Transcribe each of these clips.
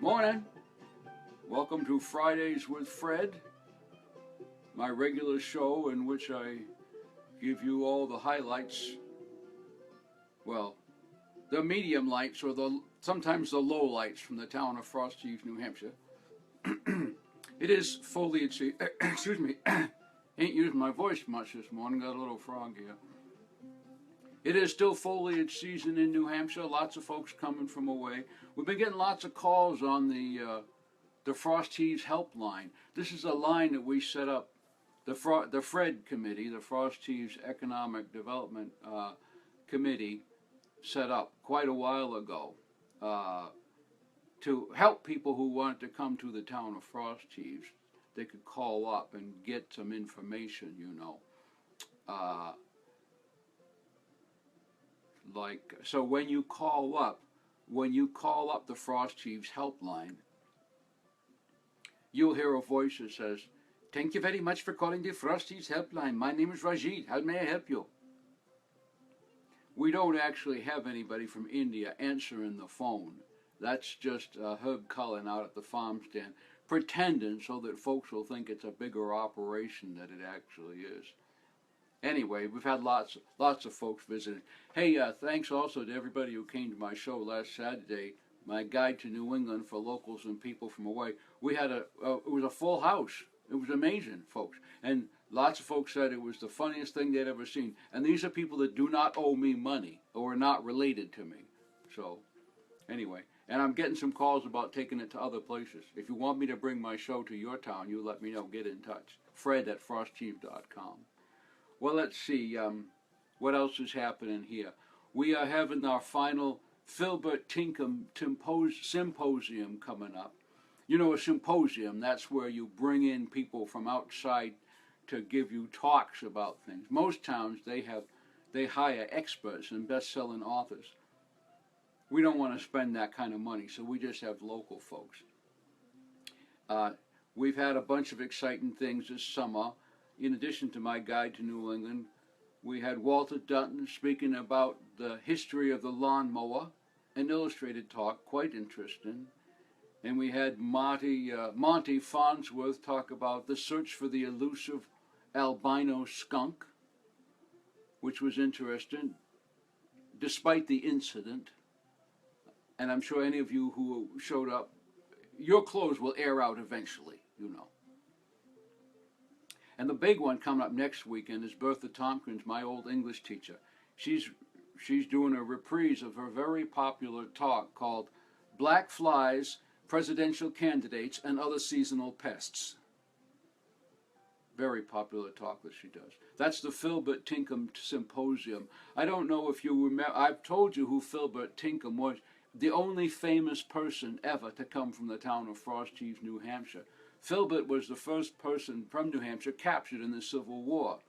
Morning. Welcome to Fridays with Fred, my regular show in which I give you all the highlights, well, the medium lights or sometimes the low lights from the town of Frost Heaves, New Hampshire. It is foliage season. Excuse me. Ain't used my voice much this morning, got a little frog here. It is still foliage season in New Hampshire, lots of folks coming from away. We've been getting lots of calls on the Frost Heaves helpline. This is a line that we set up, the FRED committee, the Frost Heaves Economic Development Committee, set up quite a while ago to help people who wanted to come to the town of Frost Heaves. They could call up and get some information, you know. So when you call up the Frost Heaves helpline, you'll hear a voice that says, "Thank you very much for calling the Frost Heaves helpline. My name is Rajit. How may I help you?" We don't actually have anybody from India answering the phone. That's just Herb Cullen out at the farm stand, pretending so that folks will think it's a bigger operation than it actually is. Anyway, we've had lots of folks visiting. Hey, thanks also to everybody who came to my show last Saturday, my guide to New England for locals and people from away. We had it was a full house. It was amazing, folks. And lots of folks said it was the funniest thing they'd ever seen. And these are people that do not owe me money or are not related to me. So, anyway. And I'm getting some calls about taking it to other places. If you want me to bring my show to your town, you let me know. Get in touch. Fred@frostheaves.com. Well, let's see, what else is happening here. We are having our final Philbert Tinkham Symposium coming up. You know, a symposium, that's where you bring in people from outside to give you talks about things. Most towns, they hire experts and best-selling authors. We don't want to spend that kind of money, so we just have local folks. We've had a bunch of exciting things this summer. In addition to my guide to New England, we had Walter Dutton speaking about the history of the lawnmower, an illustrated talk, quite interesting. And we had Monty Farnsworth talk about the search for the elusive albino skunk, which was interesting, despite the incident. And I'm sure any of you who showed up, your clothes will air out eventually, you know. And the big one coming up next weekend is Bertha Tompkins, my old English teacher. She's doing a reprise of her very popular talk called Black Flies, Presidential Candidates, and Other Seasonal Pests. Very popular talk that she does. That's the Philbert Tinkham Symposium. I don't know if you remember, I've told you who Philbert Tinkham was, the only famous person ever to come from the town of Frost Heaves, New Hampshire. Philbert was the first person from New Hampshire captured in the Civil War.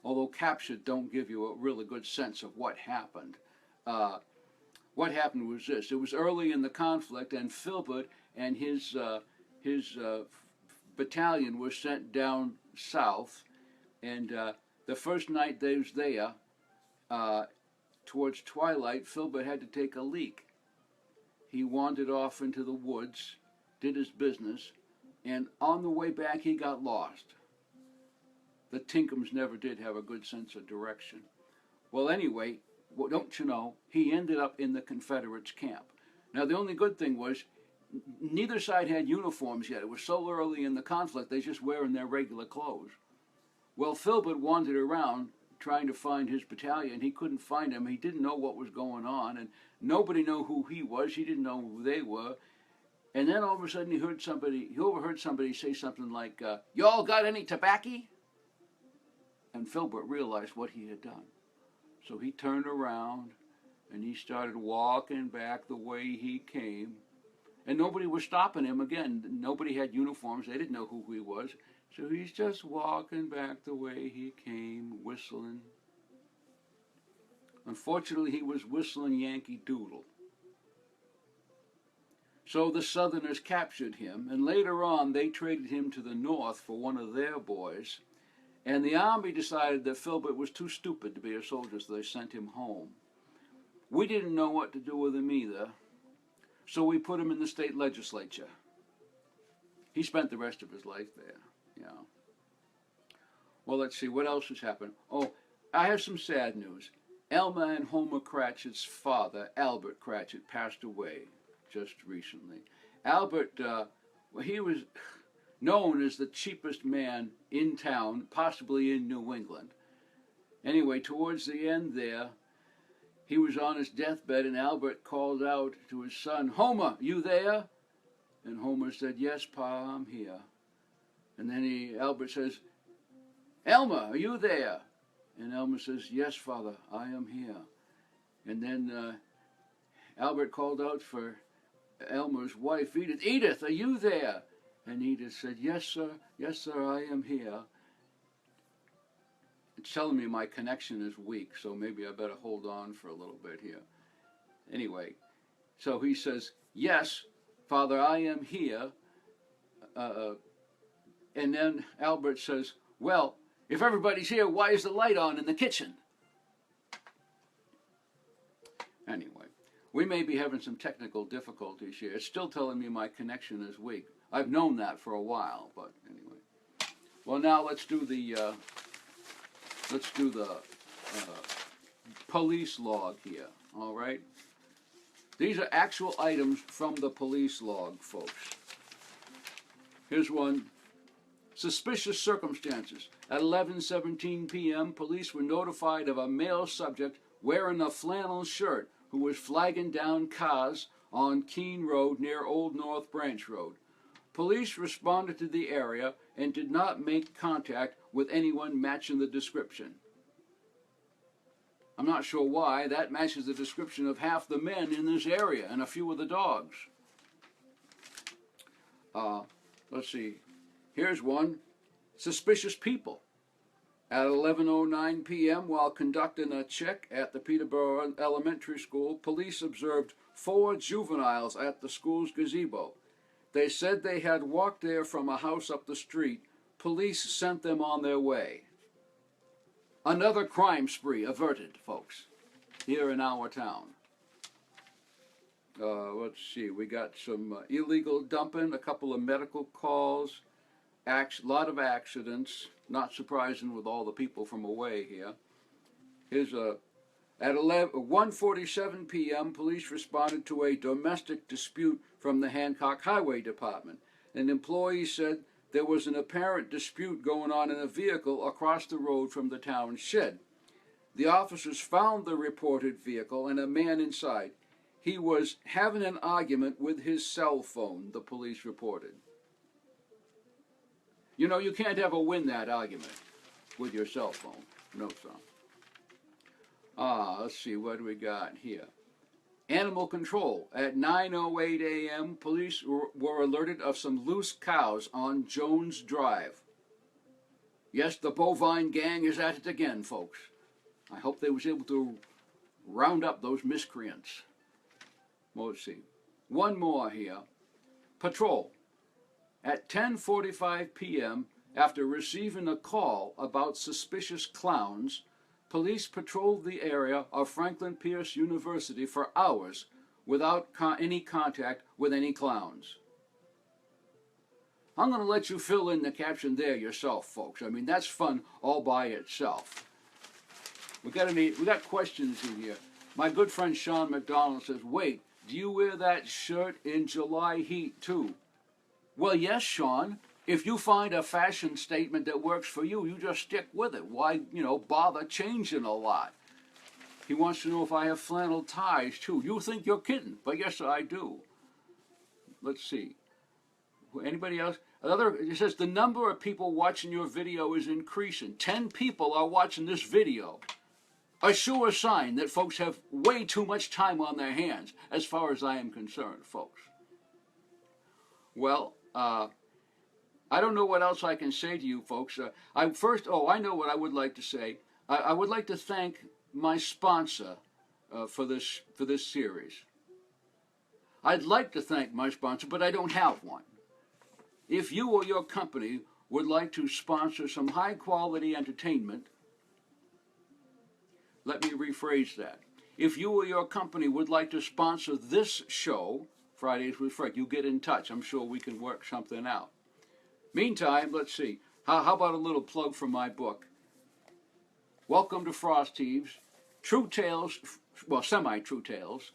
Although captured don't give you a really good sense of what happened. What happened was this. It was early in the conflict, and Philbert and his battalion was sent down south. And the first night they was there, towards twilight, Philbert had to take a leak. He wandered off into the woods, did his business, and on the way back he got lost. The Tinkhams never did have a good sense of direction. Well, anyway, don't you know, he ended up in the Confederates' camp. Now, the only good thing was, neither side had uniforms yet. It was so early in the conflict, they just wearing their regular clothes. Well, Philbert wandered around trying to find his battalion. He couldn't find him. He didn't know what was going on, and Nobody knew who he was. He didn't know who they were. And then all of a sudden he overheard somebody say something like, "Y'all got any tobacco?" And Philbert realized what he had done. So he turned around and he started walking back the way he came. And nobody was stopping him again. Nobody had uniforms. They didn't know who he was. So he's just walking back the way he came, whistling. Unfortunately, he was whistling Yankee Doodle. So the Southerners captured him, and later on they traded him to the North for one of their boys. And the Army decided that Philbert was too stupid to be a soldier, so they sent him home. We didn't know what to do with him either, so we put him in the state legislature. He spent the rest of his life there. Yeah. Well, let's see, what else has happened? Oh, I have some sad news. Elma and Homer Cratchit's father, Albert Cratchit, passed away just recently. Albert, he was known as the cheapest man in town, possibly in New England. Anyway, towards the end there, he was on his deathbed, and Albert called out to his son, "Homer, you there?" And Homer said, "Yes, Pa, I'm here." And then Albert says, "Elma, are you there?" And Elma says, "Yes, Father, I am here." And then Albert called out for Elmer's wife, Edith. "Edith, are you there?" And Edith said, "Yes, sir, I am here." It's telling me my connection is weak, so maybe I better hold on for a little bit here. Anyway, so he says, "Yes, Father, I am here." And then Albert says, "Well, if everybody's here, why is the light on in the kitchen?" Anyway, we may be having some technical difficulties here. It's still telling me my connection is weak. I've known that for a while, but anyway. Well, now let's do the police log here. All right. These are actual items from the police log, folks. Here's one. Suspicious circumstances. At 11:17 p.m., police were notified of a male subject wearing a flannel shirt who was flagging down cars on Keene Road near Old North Branch Road. Police responded to the area and did not make contact with anyone matching the description. I'm not sure why. That matches the description of half the men in this area and a few of the dogs. Let's see. Here's one. Suspicious people. At 11:09 p.m., while conducting a check at the Peterborough Elementary School, police observed 4 juveniles at the school's gazebo. They said they had walked there from a house up the street. Police sent them on their way. Another crime spree averted, folks, here in our town. Let's see, we got some illegal dumping, a couple of medical calls, a lot of accidents, not surprising with all the people from away here. Here's at 1:47 p.m., police responded to a domestic dispute from the Hancock Highway Department. An employee said there was an apparent dispute going on in a vehicle across the road from the town shed. The officers found the reported vehicle and a man inside. He was having an argument with his cell phone, the police reported. You know, you can't ever win that argument with your cell phone. No, sir. Let's see, what do we got here? Animal control. At 9:08 a.m., police were alerted of some loose cows on Jones Drive. Yes, the bovine gang is at it again, folks. I hope they was able to round up those miscreants. Well, let's see. One more here. Patrol. At 10:45 p.m., after receiving a call about suspicious clowns, police patrolled the area of Franklin Pierce University for hours without any contact with any clowns. I'm going to let you fill in the caption there yourself, folks. I mean, that's fun all by itself. We got questions in here. My good friend Sean McDonald says, "Wait, do you wear that shirt in July heat too?" Well, yes, Sean. If you find a fashion statement that works for you, you just stick with it. Why, bother changing a lot? He wants to know if I have flannel ties too. You think you're kidding, but yes, I do. Let's see. Anybody else? It says the number of people watching your video is increasing. 10 people are watching this video. A sure sign that folks have way too much time on their hands, as far as I am concerned, folks. Well, I don't know what else I can say to you, folks. I know what I would like to say. I would like to thank my sponsor for this series. I'd like to thank my sponsor, but I don't have one. If you or your company would like to sponsor some high-quality entertainment, let me rephrase that. If you or your company would like to sponsor this show, Fridays with Fred, you get in touch. I'm sure we can work something out. Meantime, let's see. How about a little plug for my book? Welcome to Frost Heaves. True tales, well, semi-true tales,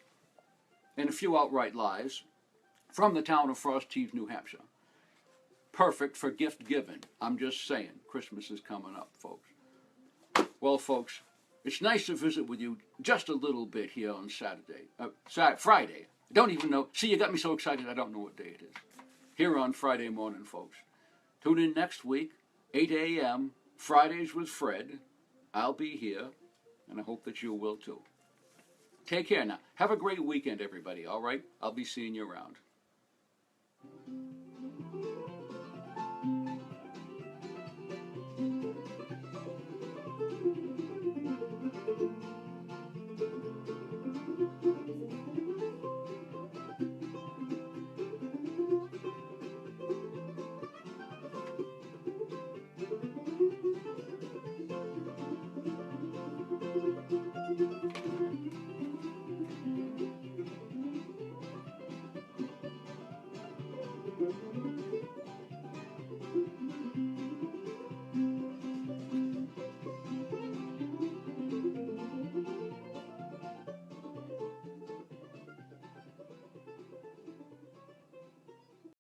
and a few outright lies from the town of Frost Heaves, New Hampshire. Perfect for gift giving. I'm just saying. Christmas is coming up, folks. Well, folks, it's nice to visit with you just a little bit here on Friday. I don't even know. See, you got me so excited I don't know what day it is. Here on Friday morning, folks. Tune in next week, 8 a.m., Fridays with Fred. I'll be here, and I hope that you will too. Take care now. Have a great weekend, everybody, all right? I'll be seeing you around.